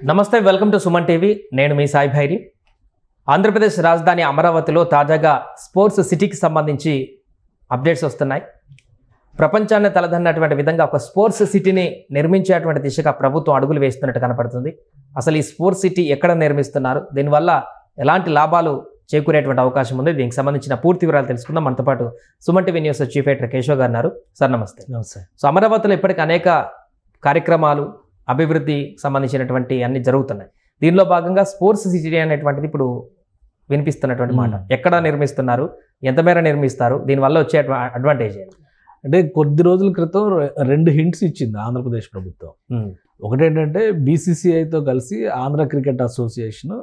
నమస్తే, welcome to Suman TV. నేను మీ సాయి భైరి. ఆంధ్రప్రదేశ్ రాజధాని అమరావతిలో తాజాగా స్పోర్ట్స్ సిటీకి సంబంధించి అప్డేట్స్ వస్తున్నాయి. ప్రపంచాన్ని తలదన్నటువంటి విధంగా ఒక స్పోర్ట్స్ సిటీని నిర్మించేటువంటి దిశగా ప్రభుత్వం అడుగులు వేస్తున్నట్టు కనపడుతుంది. అసలు ఈ స్పోర్ట్స్ సిటీ ఎక్కడ నిర్మిస్తున్నారు, దీనివల్ల ఎలాంటి లాభాలు చేకూరేటువంటి అవకాశం ఉంది, దీనికి సంబంధించిన పూర్తి వివరాలు తెలుసుకుందాం. మనతో పాటు Suman TV news chief editor Keshav గారు ఉన్నారు. సార్ నమస్తే. నమస్తే. సో అమరావతిలో ఇప్పటికీ అనేక కార్యక్రమాలు, అభివృద్ధి సంబంధించినటువంటి అన్ని జరుగుతున్నాయి. దీనిలో భాగంగా స్పోర్ట్స్ సిటీ అనేటువంటిది ఇప్పుడు వినిపిస్తున్నటువంటి మాట. ఎక్కడ నిర్మిస్తున్నారు, ఎంత మేర నిర్మిస్తారు, దీనివల్ల వచ్చే అడ్వాంటేజ్ ఏంటి? అంటే కొద్ది రోజుల క్రితం రెండు హింట్స్ ఇచ్చింది ఆంధ్రప్రదేశ్ ప్రభుత్వం. ఒకటేంటంటే బీసీసీఐతో కలిసి ఆంధ్ర క్రికెట్ అసోసియేషన్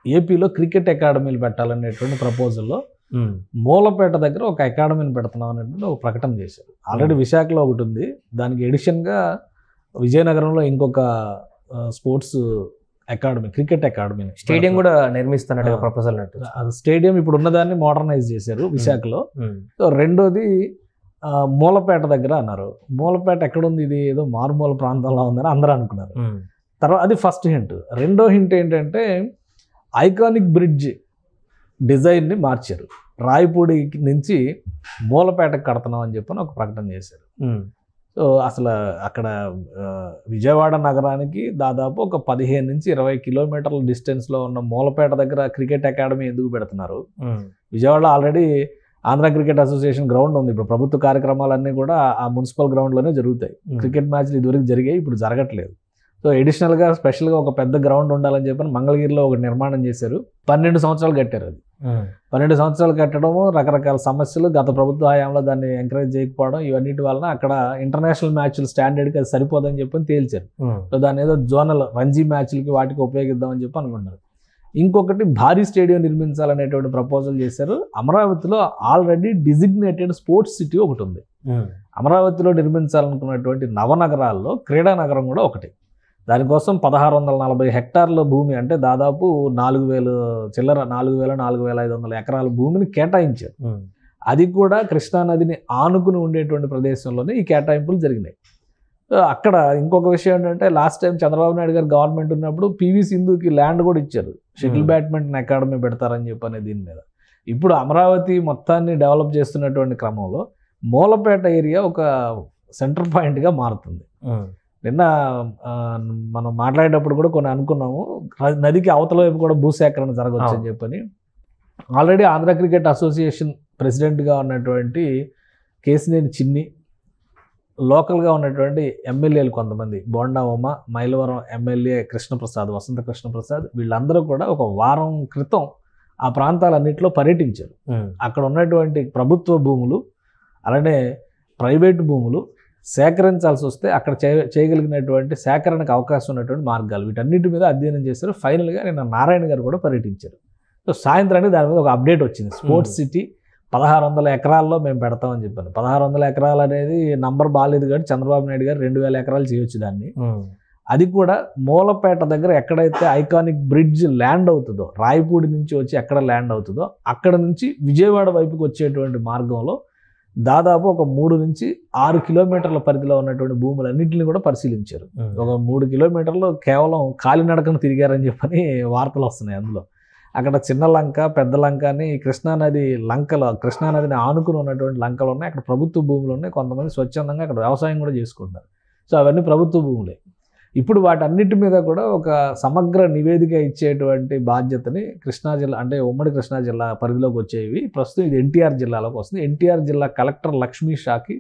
ఏపీలో క్రికెట్ అకాడమీలు పెట్టాలనేటువంటి ప్రపోజల్లో మూలపేట దగ్గర ఒక అకాడమీని పెడుతున్నాం అనేటువంటి ఒక ప్రకటన చేశారు. ఆల్రెడీ విశాఖలో ఒకటి ఉంది, దానికి ఎడిషన్గా విజయనగరంలో ఇంకొక sports academy, cricket academy, stadium కూడా నిర్మిస్తున్నట్టుగా ప్రపోజల్. స్టేడియం ఇప్పుడు ఉన్నదాన్ని మోడర్నైజ్ చేశారు విశాఖలో. సో రెండోది మూలపేట దగ్గర అన్నారు. మూలపేట ఎక్కడుంది, ఇది ఏదో మారుమూల ప్రాంతంలో ఉందని అందరూ అనుకున్నారు. తర్వాత అది ఫస్ట్ హింట్. రెండో హింట్ ఏంటంటే ఐకానిక్ బ్రిడ్జ్ డిజైన్ని మార్చారు. రాయపూడి నుంచి మూలపేటకు కడుతున్నాం అని చెప్పని ఒక ప్రకటన చేశారు. సో అసలు అక్కడ విజయవాడ నగరానికి దాదాపు ఒక 15 నుంచి 20 కిలోమీటర్ల డిస్టెన్స్లో ఉన్న మూలపేట దగ్గర క్రికెట్ అకాడమీ ఎందుకు పెడుతున్నారు? విజయవాడలో already Andhra cricket association ground ఉంది. ఇప్పుడు ప్రభుత్వ కార్యక్రమాలన్నీ కూడా ఆ మున్సిపల్ గ్రౌండ్లోనే జరుగుతాయి. క్రికెట్ మ్యాచ్లు ఇదివరకు జరిగాయి, ఇప్పుడు జరగట్లేదు. సో ఎడిషనల్గా స్పెషల్గా ఒక పెద్ద గ్రౌండ్ ఉండాలని చెప్పని మంగళగిరిలో ఒక నిర్మాణం చేశారు. 12 సంవత్సరాలు కట్టారు. అది 12 సంవత్సరాలు కట్టడము, రకరకాల సమస్యలు, గత ప్రభుత్వ హయాంలో దాన్ని ఎంకరేజ్ చేయకపోవడం, ఇవన్నిటి వలన అక్కడ ఇంటర్నేషనల్ మ్యాచ్లు స్టాండర్డ్కి అది సరిపోదని చెప్పని తేల్చారు. సో దాన్ని ఏదో జోనల్ రంజీ మ్యాచ్లకి వాటికి ఉపయోగిద్దామని చెప్పి అనుకున్నారు. ఇంకొకటి భారీ స్టేడియం నిర్మించాలనేటువంటి ప్రపోజల్ చేశారు. అమరావతిలో ఆల్రెడీ డిజిగ్నేటెడ్ స్పోర్ట్స్ సిటీ ఒకటి ఉంది. అమరావతిలో నిర్మించాలనుకున్నటువంటి నవనగరాల్లో క్రీడా నగరం కూడా ఒకటి. దానికోసం 1640 హెక్టార్ల భూమి, అంటే దాదాపు 4,500 ఎకరాల భూమిని కేటాయించారు. అది కూడా కృష్ణానదిని ఆనుకుని ఉండేటువంటి ప్రదేశంలోనే ఈ కేటాయింపులు జరిగినాయి. అక్కడ ఇంకొక విషయం ఏంటంటే, లాస్ట్ టైం చంద్రబాబు నాయుడు గారు గవర్నమెంట్ ఉన్నప్పుడు పివి సింధుకి ల్యాండ్ కూడా ఇచ్చారు, షటిల్ బ్యాడ్మింటన్ అకాడమీ పెడతారని చెప్పనే దీని మీద. ఇప్పుడు అమరావతి మొత్తాన్ని డెవలప్ చేస్తున్నటువంటి క్రమంలో మూలపేట ఏరియా ఒక సెంటర్ పాయింట్గా మారుతుంది. నిన్న మనం మాట్లాడేటప్పుడు కూడా కొన్ని అనుకున్నాము, నదికి అవతల వైపు కూడా భూసేకరణ జరగవచ్చు అని చెప్పని. ఆల్రెడీ ఆంధ్ర క్రికెట్ అసోసియేషన్ ప్రెసిడెంట్గా ఉన్నటువంటి కేసినేని చిన్ని, లోకల్గా ఉన్నటువంటి ఎమ్మెల్యేలు కొంతమంది, బోండా ఉమ, మైలవరం ఎమ్మెల్యే కృష్ణప్రసాద్, వసంత కృష్ణప్రసాద్, వీళ్ళందరూ కూడా ఒక వారం క్రితం ఆ ప్రాంతాలన్నింటిలో పర్యటించారు. అక్కడ ఉన్నటువంటి ప్రభుత్వ భూములు అలానే ప్రైవేటు భూములు సేకరించాల్సి వస్తే అక్కడ చేయగలిగినటువంటి సేకరణకు అవకాశం ఉన్నటువంటి మార్గాలు, వీటన్నిటి మీద అధ్యయనం చేశారు. ఫైనల్గా నిన్న నారాయణ గారు కూడా పర్యటించారు. సో సాయంత్రానికి దాని మీద ఒక అప్డేట్ వచ్చింది. స్పోర్ట్స్ సిటీ 1600 ఎకరాల్లో మేము పెడతామని చెప్పాను. 1600 ఎకరాలు అనేది నంబర్ బాగాలేదు, కానీ చంద్రబాబు నాయుడు గారు 2000 ఎకరాలు చేయొచ్చు దాన్ని. అది కూడా మూలపేట దగ్గర ఎక్కడైతే ఐకానిక్ బ్రిడ్జ్ ల్యాండ్ అవుతుందో, రాయపూడి నుంచి వచ్చి ఎక్కడ ల్యాండ్ అవుతుందో అక్కడ నుంచి విజయవాడ వైపుకి వచ్చేటువంటి మార్గంలో దాదాపు ఒక 3 నుంచి 6 కిలోమీటర్ల పరిధిలో ఉన్నటువంటి భూములన్నింటినీ కూడా పరిశీలించారు. ఒక 3 కిలోమీటర్లు కేవలం కాలినడకను తిరిగారని చెప్పని వార్తలు వస్తున్నాయి. అందులో అక్కడ చిన్న లంక, పెద్ద లంక అని కృష్ణానది లంకలో, కృష్ణానదిని ఆనుకుని ఉన్నటువంటి లంకలు ఉన్నాయి. అక్కడ ప్రభుత్వ భూములు ఉన్నాయి. కొంతమంది స్వచ్ఛందంగా అక్కడ వ్యవసాయం కూడా చేసుకుంటారు. సో అవన్నీ ప్రభుత్వ భూములే. ఇప్పుడు వాటన్నిటి మీద కూడా ఒక సమగ్ర నివేదిక ఇచ్చేటువంటి బాధ్యతని కృష్ణా జిల్లా, అంటే ఉమ్మడి కృష్ణా జిల్లా పరిధిలోకి వచ్చేవి, ప్రస్తుతం ఇది ఎన్టీఆర్ జిల్లాలోకి వస్తుంది. ఎన్టీఆర్ జిల్లా కలెక్టర్ లక్ష్మీ షాకి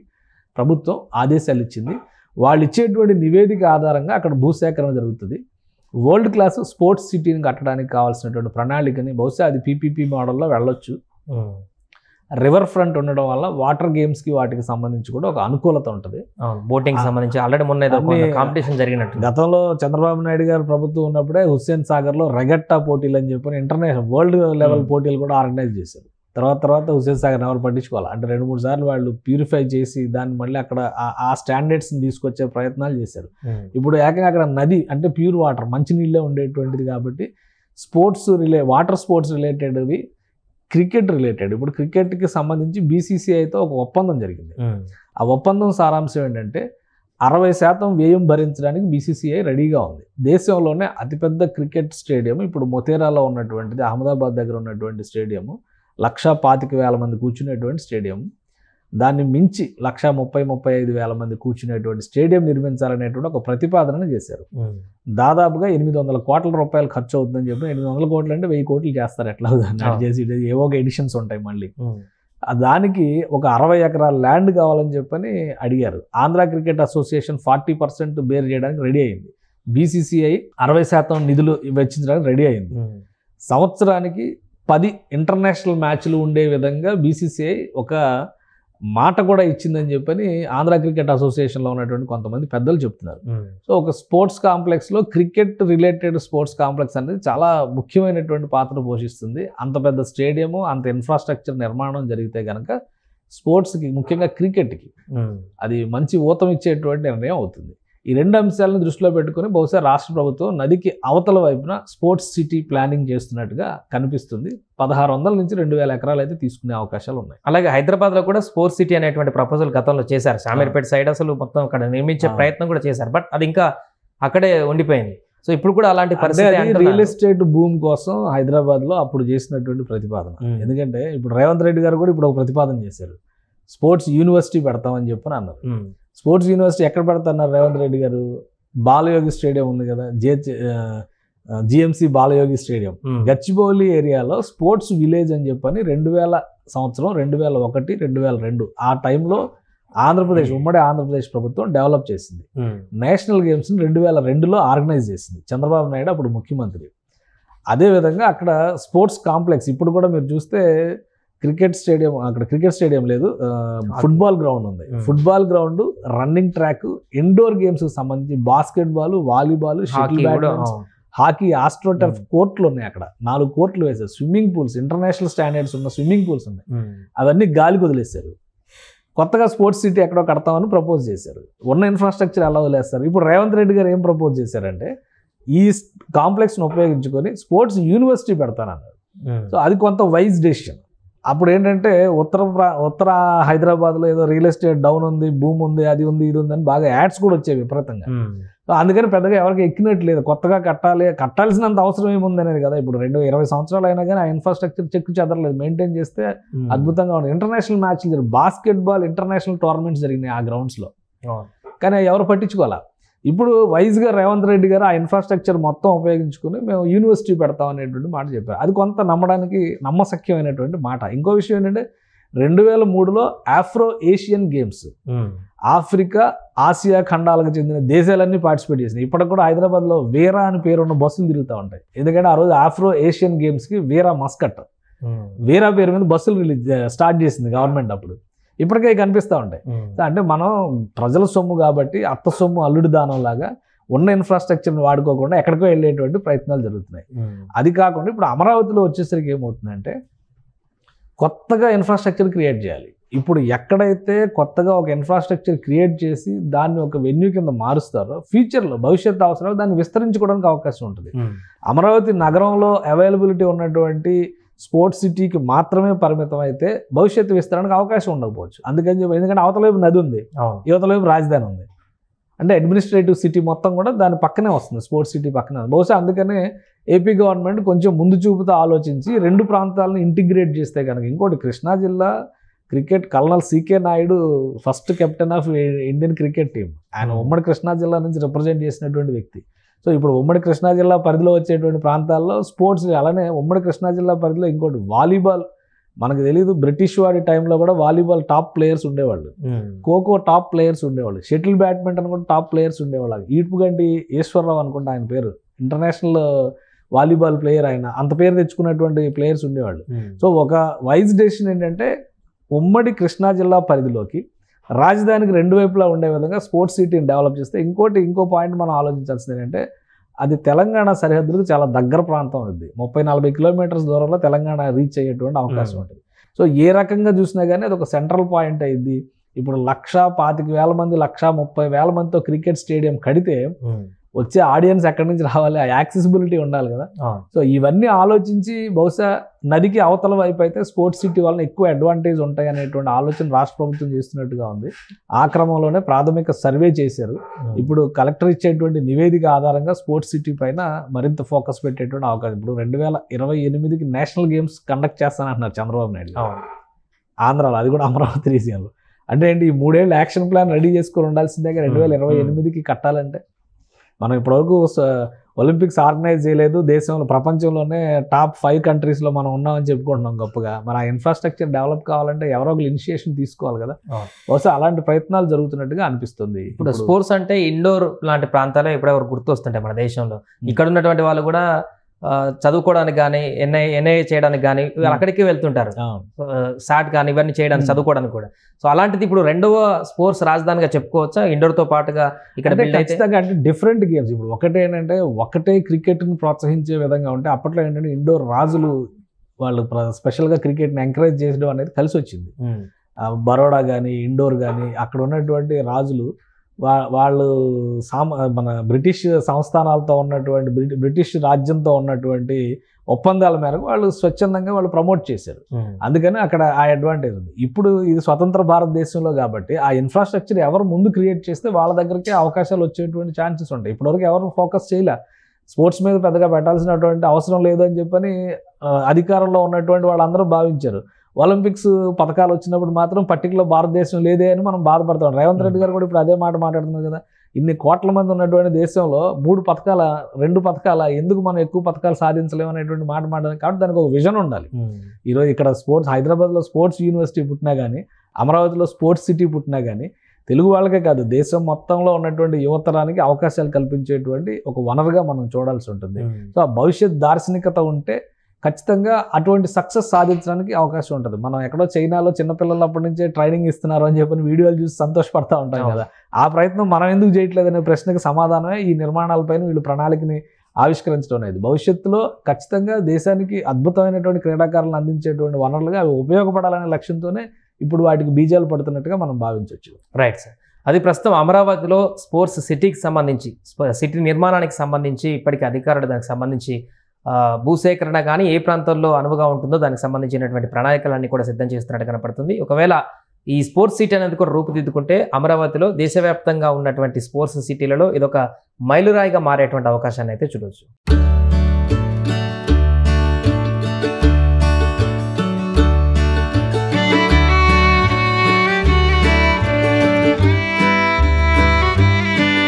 ప్రభుత్వం ఆదేశాలు ఇచ్చింది. వాళ్ళు ఇచ్చేటువంటి నివేదిక ఆధారంగా అక్కడ భూసేకరణ జరుగుతుంది. వరల్డ్ క్లాస్ స్పోర్ట్స్ సిటీని కట్టడానికి కావాల్సినటువంటి ప్రణాళికని, బహుశా అది పీపీపీ మోడల్లో వెళ్ళొచ్చు. రివర్ ఫ్రంట్ ఉండడం వల్ల వాటర్ గేమ్స్ కి వాటికి సంబంధించి కూడా ఒక అనుకూలత ఉంటుంది. బోటింగ్ సంబంధించి ఆల్రెడీ మొన్న కాంపిటీషన్ జరిగినట్టు. గతంలో చంద్రబాబు నాయుడు గారు ప్రభుత్వం ఉన్నప్పుడే హుస్సేన్ సాగర్ లో రెగట్టా పోటీలు అని చెప్పి ఇంటర్నేషనల్ వరల్డ్ లెవెల్ పోటీలు కూడా ఆర్గనైజ్ చేశారు. తర్వాత హుస్సేన్ సాగర్ ఎవరు పట్టించుకోవాలి, అంటే 2-3 సార్లు వాళ్ళు ప్యూరిఫై చేసి దాన్ని మళ్ళీ అక్కడ ఆ స్టాండర్డ్స్ని తీసుకొచ్చే ప్రయత్నాలు చేశారు. ఇప్పుడు ఏకంగా అక్కడ నది, అంటే ప్యూర్ వాటర్, మంచినీళ్ళే ఉండేటువంటిది కాబట్టి స్పోర్ట్స్ వాటర్ స్పోర్ట్స్ రిలేటెడ్వి, క్రికెట్ రిలేటెడ్, ఇప్పుడు క్రికెట్కి సంబంధించి బీసీసీఐతో ఒక ఒప్పందం జరిగింది. ఆ ఒప్పందం సారాంశం ఏంటంటే 60% వ్యయం భరించడానికి బీసీసీఐ రెడీగా ఉంది. దేశంలోనే అతిపెద్ద క్రికెట్ స్టేడియం ఇప్పుడు మొతేరాలో ఉన్నటువంటిది, అహ్మదాబాద్ దగ్గర ఉన్నటువంటి స్టేడియం 1,25,000 మంది కూర్చునేటువంటి స్టేడియం. దాన్ని మించి 1,30,000-1,35,000 మంది కూర్చునేటువంటి స్టేడియం నిర్మించాలనేటువంటి ఒక ప్రతిపాదన చేశారు. దాదాపుగా 800 కోట్ల రూపాయలు ఖర్చు అవుతుందని చెప్పి, 800 కోట్లు అంటే 1000 కోట్లు చేస్తారు ఎట్లా చేసి, ఏవో ఒక ఎడిషన్స్ ఉంటాయి మళ్ళీ. దానికి ఒక 60 ఎకరాల ల్యాండ్ కావాలని చెప్పని అడిగారు. ఆంధ్ర క్రికెట్ అసోసియేషన్ 40% బేర్ చేయడానికి రెడీ అయింది. బీసీసీఐ 60% నిధులు వెచ్చించడానికి రెడీ అయింది. సంవత్సరానికి 10 ఇంటర్నేషనల్ మ్యాచ్లు ఉండే విధంగా బీసీసీఐ ఒక మాట కూడా ఇచ్చిందని చెప్పని ఆంధ్ర క్రికెట్ అసోసియేషన్లో ఉన్నటువంటి కొంతమంది పెద్దలు చెప్తున్నారు. సో ఒక స్పోర్ట్స్ కాంప్లెక్స్లో క్రికెట్ రిలేటెడ్ స్పోర్ట్స్ కాంప్లెక్స్ అనేది చాలా ముఖ్యమైనటువంటి పాత్ర పోషిస్తుంది. అంత పెద్ద స్టేడియము, అంత ఇన్ఫ్రాస్ట్రక్చర్ నిర్మాణం జరిగితే కనుక స్పోర్ట్స్కి, ముఖ్యంగా క్రికెట్కి అది మంచి ఊతం ఇచ్చేటువంటి నిర్ణయం అవుతుంది. ఈ 2 అంశాలను దృష్టిలో పెట్టుకుని బహుశా రాష్ట్ర ప్రభుత్వం నదికి అవతల వైపున స్పోర్ట్స్ సిటీ ప్లానింగ్ చేస్తున్నట్టుగా కనిపిస్తుంది. 1600 నుంచి 2000 ఎకరాలు అయితే తీసుకునే అవకాశాలు ఉన్నాయి. అలాగే హైదరాబాద్లో కూడా స్పోర్ట్స్ సిటీ అనేటువంటి ప్రపోజల్ గతంలో చేశారు. శామీర్పేట సైడ్ అసలు మొత్తం అక్కడ నిర్మించే ప్రయత్నం కూడా చేశారు. బట్ అది ఇంకా అక్కడే ఉండిపోయింది. సో ఇప్పుడు కూడా అలాంటి పరిస్థితి రియల్ ఎస్టేట్ భూమి కోసం హైదరాబాద్లో అప్పుడు చేసినటువంటి ప్రతిపాదన. ఎందుకంటే ఇప్పుడు రేవంత్ రెడ్డి గారు కూడా ఇప్పుడు ఒక ప్రతిపాదన చేశారు, స్పోర్ట్స్ యూనివర్సిటీ పెడతామని చెప్పని అన్నారు. స్పోర్ట్స్ యూనివర్సిటీ ఎక్కడ పెడతాన్నారు రేవంత్ రెడ్డి గారు? బాలయోగి స్టేడియం ఉంది కదా, జిఎంసి బాలయోగి స్టేడియం, గచ్చిబౌలి ఏరియాలో స్పోర్ట్స్ విలేజ్ అని చెప్పని 2000 సంవత్సరం, 2001, 2002 ఆ టైంలో ఆంధ్రప్రదేశ్, ఉమ్మడి ఆంధ్రప్రదేశ్ ప్రభుత్వం డెవలప్ చేసింది. నేషనల్ గేమ్స్ని 2002లో ఆర్గనైజ్ చేసింది చంద్రబాబు నాయుడు అప్పుడు ముఖ్యమంత్రి. అదేవిధంగా అక్కడ స్పోర్ట్స్ కాంప్లెక్స్ ఇప్పుడు కూడా మీరు చూస్తే క్రికెట్ స్టేడియం, అక్కడ క్రికెట్ స్టేడియం లేదు, ఫుట్బాల్ గ్రౌండ్ ఉంది. Football ground, running track, indoor గేమ్స్కి సంబంధించి basketball, volleyball, shuttle badminton, hockey, astroturf కోర్టులు ఉన్నాయి. అక్కడ 4 కోర్టులు వేశారు. స్విమ్మింగ్ పూల్స్, ఇంటర్నేషనల్ స్టాండర్డ్స్ ఉన్న స్విమ్మింగ్ పూల్స్ ఉన్నాయి. అవన్నీ గాలికి వదిలేశారు. కొత్తగా స్పోర్ట్స్ సిటీ ఎక్కడో కడతామని ప్రపోజ్ చేశారు. ఉన్న ఇన్ఫ్రాస్ట్రక్చర్ ఎలా వదిలేస్తారు? ఇప్పుడు రేవంత్ రెడ్డి గారు ఏం ప్రపోజ్ చేశారంటే ఈ కాంప్లెక్స్ను ఉపయోగించుకొని స్పోర్ట్స్ యూనివర్సిటీ పెడతానన్నారు. సో అది కొంత వైజ్ డెసిషన్. అప్పుడు ఏంటంటే ఉత్తర హైదరాబాద్లో ఏదో రియల్ ఎస్టేట్ డౌన్ ఉంది, భూమి ఉంది, అది ఉంది, ఇది ఉందని బాగా యాడ్స్ కూడా వచ్చాయి విపరీతంగా. సో అందుకని పెద్దగా ఎవరికి ఎక్కినట్లేదు. కొత్తగా కట్టాల్సినంత అవసరం ఏముంది అనేది కదా. ఇప్పుడు 20 సంవత్సరాలు అయినా కానీ ఆ ఇన్ఫ్రాస్ట్రక్చర్ చెక్కు చెదరలేదు. మెయింటైన్ చేస్తే అద్భుతంగా ఉంది. ఇంటర్నేషనల్ మ్యాచ్లు జరిగి, బాస్కెట్బాల్ ఇంటర్నేషనల్ టోర్నమెంట్స్ జరిగినాయి ఆ గ్రౌండ్స్లో, కానీ ఎవరు పట్టించుకోవాలా. ఇప్పుడు వైజ్గా రేవంత్ రెడ్డి గారు ఆ ఇన్ఫ్రాస్ట్రక్చర్ మొత్తం ఉపయోగించుకుని మేము యూనివర్సిటీ పెడతాం అనేటువంటి మాట చెప్పారు. అది కొంత నమ్మడానికి నమ్మశక్యమైనటువంటి మాట. ఇంకో విషయం ఏంటంటే 2003లో Afro Asian games, Africa, Asia ఖండాలకు చెందిన దేశాలన్నీ పార్టిసిపేట్ చేసినాయి. ఇప్పటికి కూడా హైదరాబాద్లో వీరా అని పేరున్న బస్సులు తిరుగుతూ ఉంటాయి. ఎందుకంటే ఆ రోజు ఆఫ్రో ఏషియన్ గేమ్స్కి వీరా మస్కట్, వీరా పేరు మీద బస్సులు స్టార్ట్ చేసింది గవర్నమెంట్. అప్పుడు ఇప్పటికే కనిపిస్తూ ఉంటాయి. అంటే మనం ప్రజల సొమ్ము కాబట్టి అత్త సొమ్ము అల్లుడి దానం లాగా ఉన్న ఇన్ఫ్రాస్ట్రక్చర్ని వాడుకోకుండా ఎక్కడికో వెళ్ళేటువంటి ప్రయత్నాలు జరుగుతున్నాయి. అది కాకుండా ఇప్పుడు అమరావతిలో వచ్చేసరికి ఏమవుతుందంటే కొత్తగా ఇన్ఫ్రాస్ట్రక్చర్ క్రియేట్ చేయాలి. ఇప్పుడు ఎక్కడైతే కొత్తగా ఒక ఇన్ఫ్రాస్ట్రక్చర్ క్రియేట్ చేసి దాన్ని ఒక వెన్యూ కింద మారుస్తారో ఫ్యూచర్లో భవిష్యత్తు అవసరాలు దాన్ని విస్తరించుకోవడానికి అవకాశం ఉంటుంది. అమరావతి నగరంలో అవైలబిలిటీ ఉన్నటువంటి స్పోర్ట్స్ సిటీకి మాత్రమే పరిమితం అయితే భవిష్యత్తు విస్తరణకు అవకాశం ఉండకపోవచ్చు. అందుకని చెప్పి, ఎందుకంటే అవతల వైపు నది ఉంది, యువతల వైపు రాజధాని ఉంది, అంటే అడ్మినిస్ట్రేటివ్ సిటీ మొత్తం కూడా దాని పక్కనే వస్తుంది, స్పోర్ట్స్ సిటీ పక్కనే. బహుశా అందుకనే ఏపీ గవర్నమెంట్ కొంచెం ముందు చూపుతో ఆలోచించి 2 ప్రాంతాలను ఇంటిగ్రేట్ చేస్తే కనుక. ఇంకోటి, కృష్ణా జిల్లా cricket colonel CK Naidu first captain of Indian cricket team. ఆయన ఉమ్మడి కృష్ణా జిల్లా నుంచి రిప్రజెంట్ చేసినటువంటి వ్యక్తి. సో ఇప్పుడు ఉమ్మడి కృష్ణా జిల్లా పరిధిలో వచ్చేటువంటి ప్రాంతాల్లో స్పోర్ట్స్, అలానే ఉమ్మడి కృష్ణా జిల్లా పరిధిలో ఇంకోటి వాలీబాల్. మనకు తెలియదు, బ్రిటిష్ వాడి టైంలో కూడా వాలీబాల్ టాప్ ప్లేయర్స్ ఉండేవాళ్ళు, ఖోఖో టాప్ ప్లేయర్స్ ఉండేవాళ్ళు, షటిల్ బ్యాడ్మింటన్ కూడా టాప్ ప్లేయర్స్ ఉండేవాళ్ళు. ఈడ్పుగంటి ఈశ్వరరావు అనుకుంటా ఆయన పేరు, ఇంటర్నేషనల్ వాలీబాల్ ప్లేయర్ ఆయన, అంత పేరు తెచ్చుకున్నటువంటి ప్లేయర్స్ ఉండేవాళ్ళు. సో ఒక వైజ్ డెసిషన్ ఏంటంటే ఉమ్మడి కృష్ణా జిల్లా పరిధిలోకి రాజధానికి 2 వైపులా ఉండే విధంగా స్పోర్ట్స్ సిటీని డెవలప్ చేస్తే. ఇంకో పాయింట్ మనం ఆలోచించాల్సింది ఏంటంటే అది తెలంగాణ సరిహద్దులకు చాలా దగ్గర ప్రాంతం ఉంది. 30-40 కిలోమీటర్స్ దూరంలో తెలంగాణ రీచ్ అయ్యేటువంటి అవకాశం ఉంటుంది. సో ఏ రకంగా చూసినా కానీ అది ఒక సెంట్రల్ పాయింట్ అయింది. ఇప్పుడు 1,25,000 మంది, 1,30,000 మందితో క్రికెట్ స్టేడియం కడితే వచ్చే ఆడియన్స్ ఎక్కడి నుంచి రావాలి, ఆ యాక్సెసిబిలిటీ ఉండాలి కదా. సో ఇవన్నీ ఆలోచించి బహుశా నదికి అవతల వైపు అయితే స్పోర్ట్స్ సిటీ వలన ఎక్కువ అడ్వాంటేజ్ ఉంటాయి అనేటువంటి ఆలోచన రాష్ట్ర ప్రభుత్వం చేస్తున్నట్టుగా ఉంది. ఆ క్రమంలోనే ప్రాథమిక సర్వే చేశారు. ఇప్పుడు కలెక్టర్ ఇచ్చేటువంటి నివేదిక ఆధారంగా స్పోర్ట్స్ సిటీ పైన మరింత ఫోకస్ పెట్టేటువంటి అవకాశం. ఇప్పుడు 2028కి నేషనల్ గేమ్స్ కండక్ట్ చేస్తానంటున్నారు చంద్రబాబు నాయుడు ఆంధ్రాలో, అది కూడా అమరావతి రీజియన్లో. అంటే ఏంటి, ఈ 3 ఏళ్ళు యాక్షన్ ప్లాన్ రెడీ చేసుకొని ఉండాల్సిందే 2028కి కట్టాలంటే. మనం ఇప్పటివరకు ఒలింపిక్స్ ఆర్గనైజ్ చేయలేదు, దేశంలో ప్రపంచంలోనే టాప్ 5 కంట్రీస్లో మనం ఉన్నామని చెప్పుకుంటున్నాం గొప్పగా. మరి ఆ ఇన్ఫ్రాస్ట్రక్చర్ డెవలప్ కావాలంటే ఎవరో ఒకరు ఇనిషియేషన్ తీసుకోవాలి కదా. బహుశా అలాంటి ప్రయత్నాలు జరుగుతున్నట్టుగా అనిపిస్తుంది. ఇప్పుడు స్పోర్ట్స్ అంటే ఇండోర్ లాంటి ప్రాంతాలే ఇప్పుడెవరు గుర్తొస్తుంటాయి మన దేశంలో. ఇక్కడ ఉన్నటువంటి వాళ్ళు కూడా చదువుకోవడానికి కానీ ఎన్ఐ చేయడానికి కానీ అక్కడికి వెళ్తుంటారు, సాట్ కానీ ఇవన్నీ చేయడానికి చదువుకోవడానికి కూడా. సో అలాంటిది ఇప్పుడు 2వ స్పోర్ట్స్ రాజధానిగా చెప్పుకోవచ్చా ఇండోర్తో పాటుగా? ఇక్కడ ఖచ్చితంగా అంటే డిఫరెంట్ గేమ్స్. ఇప్పుడు ఏంటంటే ఒకటే క్రికెట్ని ప్రోత్సహించే విధంగా ఉంటే, అప్పట్లో ఏంటంటే ఇండోర్ రాజులు వాళ్ళు స్పెషల్గా క్రికెట్ని ఎంకరేజ్ చేయడం అనేది కలిసి వచ్చింది. బరోడా కానీ ఇండోర్ కానీ అక్కడ ఉన్నటువంటి రాజులు వాళ్ళు మన బ్రిటిష్ సంస్థానాలతో ఉన్నటువంటి బ్రిటిష్ రాజ్యంతో ఉన్నటువంటి ఒప్పందాల మేరకు వాళ్ళు స్వచ్ఛందంగా వాళ్ళు ప్రమోట్ చేశారు. అందుకని అక్కడ ఆ అడ్వాంటేజ్ ఉంది. ఇప్పుడు ఇది స్వతంత్ర భారతదేశంలో కాబట్టి ఆ ఇన్ఫ్రాస్ట్రక్చర్ ఎవరు ముందు క్రియేట్ చేస్తే వాళ్ళ దగ్గరికి అవకాశాలు వచ్చేటువంటి ఛాన్సెస్ ఉంటాయి. ఇప్పటివరకు ఎవరు ఫోకస్ చేయలే, స్పోర్ట్స్ మీద పెద్దగా పెట్టాల్సినటువంటి అవసరం లేదు అని చెప్పని అధికారంలో ఉన్నటువంటి వాళ్ళందరూ భావించారు. ఒలింపిక్స్ పథకాలు వచ్చినప్పుడు మాత్రం పర్టికులర్ భారతదేశం లేదే అని మనం బాధపడతాం. రేవంత్ రెడ్డి గారు కూడా ఇప్పుడు అదే మాట మాట్లాడుతున్నారు కదా. ఇన్ని కోట్ల మంది ఉన్నటువంటి దేశంలో 2 పథకాల ఎందుకు మనం ఎక్కువ పథకాలు సాధించలేము అనేటువంటి మాట మాట్లాడాలి. కాబట్టి దానికి ఒక విజన్ ఉండాలి. ఈరోజు ఇక్కడ స్పోర్ట్స్, హైదరాబాద్లో స్పోర్ట్స్ యూనివర్సిటీ పుట్టినా కానీ, అమరావతిలో స్పోర్ట్స్ సిటీ పుట్టినా కానీ తెలుగు వాళ్ళకే కాదు దేశం మొత్తంలో ఉన్నటువంటి యువతరానికి అవకాశాలు కల్పించేటువంటి ఒక వనరుగా మనం చూడాల్సి ఉంటుంది. సో ఆ భవిష్యత్ దార్శనికత ఉంటే ఖచ్చితంగా అటువంటి సక్సెస్ సాధించడానికి అవకాశం ఉంటుంది. మనం ఎక్కడో చైనాలో చిన్నపిల్లలప్పటి నుంచే ట్రైనింగ్ ఇస్తున్నారు అని చెప్పి వీడియోలు చూసి సంతోషపడతా ఉంటాం కదా. ఆ ప్రయత్నం మనం ఎందుకు చేయట్లేదు అనే ప్రశ్నకు సమాధానమే ఈ నిర్మాణాలపైన వీళ్ళు ప్రణాళికని ఆవిష్కరించడం అనేది. భవిష్యత్తులో ఖచ్చితంగా దేశానికి అద్భుతమైనటువంటి క్రీడాకారులను అందించేటువంటి వనరులుగా అవి ఉపయోగపడాలనే లక్ష్యంతోనే ఇప్పుడు వాటికి బీజాలు పడుతున్నట్టుగా మనం భావించవచ్చు. Right sir. అది ప్రస్తుతం అమరావతిలో స్పోర్ట్స్ సిటీకి సంబంధించి, సిటీ నిర్మాణానికి సంబంధించి ఇప్పటికీ అధికారులు దానికి సంబంధించి భూసేకరణ కానీ ఏ ప్రాంతంలో అనువుగా ఉంటుందో దానికి సంబంధించినటువంటి ప్రణాళికలన్నీ కూడా సిద్ధం చేస్తున్నట్టు కనపడుతుంది. ఒకవేళ ఈ స్పోర్ట్స్ సిటీ అనేది కూడా రూపుదిద్దుకుంటే అమరావతిలో దేశవ్యాప్తంగా ఉన్నటువంటి స్పోర్ట్స్ సిటీలలో ఇదొక మైలురాయిగా మారేటువంటి అవకాశాన్ని అయితే చూడవచ్చు.